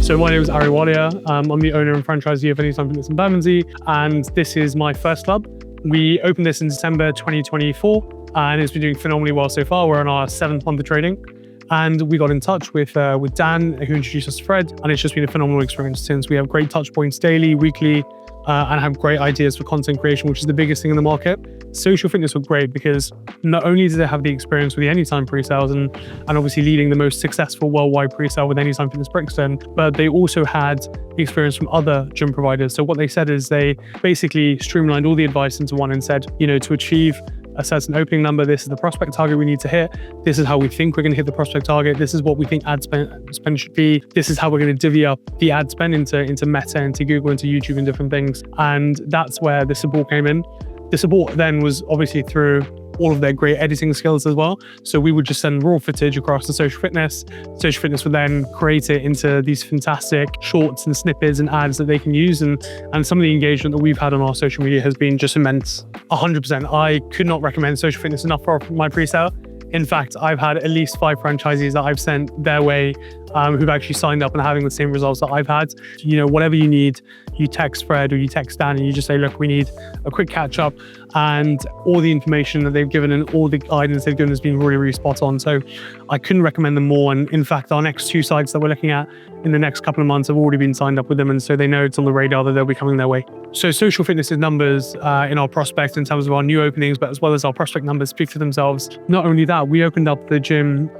So my name is Aary Walia. I'm the owner and franchisee of Anytime Fitness Bermondsey, and this is my first club. We opened this in December 2024, and it's been doing phenomenally well so far. We're on our 7th month of trading, and we got in touch with Dan, who introduced us to Fred, and it's just been a phenomenal experience since. We have great touch points daily, weekly, and have great ideas for content creation, which is the biggest thing in the market. Social fitness were great because not only did they have the experience with the Anytime pre-sales and obviously leading the most successful worldwide pre-sale with Anytime Fitness Brixton, but they also had the experience from other gym providers. So what they said is they basically streamlined all the advice into one and said, to achieve a certain opening number, this is the prospect target we need to hit. This is how we think we're going to hit the prospect target. This is what we think ad spend should be. This is how we're going to divvy up the ad spend into Meta, into Google, into YouTube and different things. And that's where the support came in. The support then was obviously through all of their great editing skills as well. So we would just send raw footage across to Social Fitness. Social Fitness would then create it into these fantastic shorts and snippets and ads that they can use. And some of the engagement that we've had on our social media has been just immense. 100%. I could not recommend Social Fitness enough for my pre-sale. In fact, I've had at least 5 franchisees that I've sent their way who've actually signed up and having the same results that I've had. Whatever you need, you text Fred or you text Dan and you just say, look, we need a quick catch up, and all the information that they've given and all the guidance they've given has been really, really spot on. So I couldn't recommend them more. And in fact, our next 2 sites that we're looking at in the next couple of months have already been signed up with them. And so they know it's on the radar that they'll be coming their way. So Social Fitness's numbers in our prospect in terms of our new openings, but as well as our prospect numbers speak for themselves. Not only that, we opened up the gym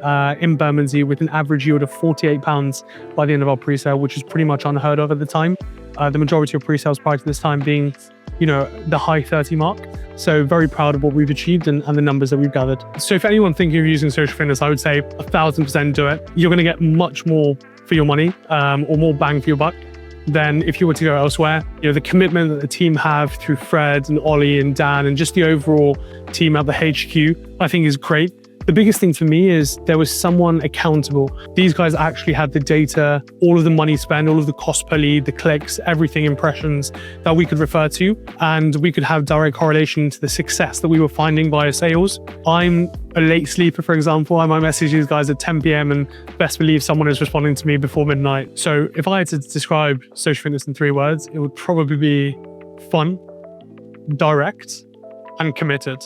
in Bermondsey with an average yield of £48 by the end of our pre-sale, which is pretty much unheard of at the time. The majority of pre-sales prior to this time being, the high 30 mark. So very proud of what we've achieved and the numbers that we've gathered. So for anyone thinking of using Social Fitness, I would say 1,000% do it. You're going to get much more for your money or more bang for your buck than if you were to go elsewhere. The commitment that the team have through Fred and Ollie and Dan and just the overall team at the HQ, I think is great. The biggest thing for me is there was someone accountable. These guys actually had the data, all of the money spent, all of the cost per lead, the clicks, everything, impressions that we could refer to, and we could have direct correlation to the success that we were finding via sales. I'm a late sleeper, for example. I might message these guys at 10 p.m. and best believe someone is responding to me before midnight. So if I had to describe Social Fitness in 3 words, it would probably be fun, direct, and committed.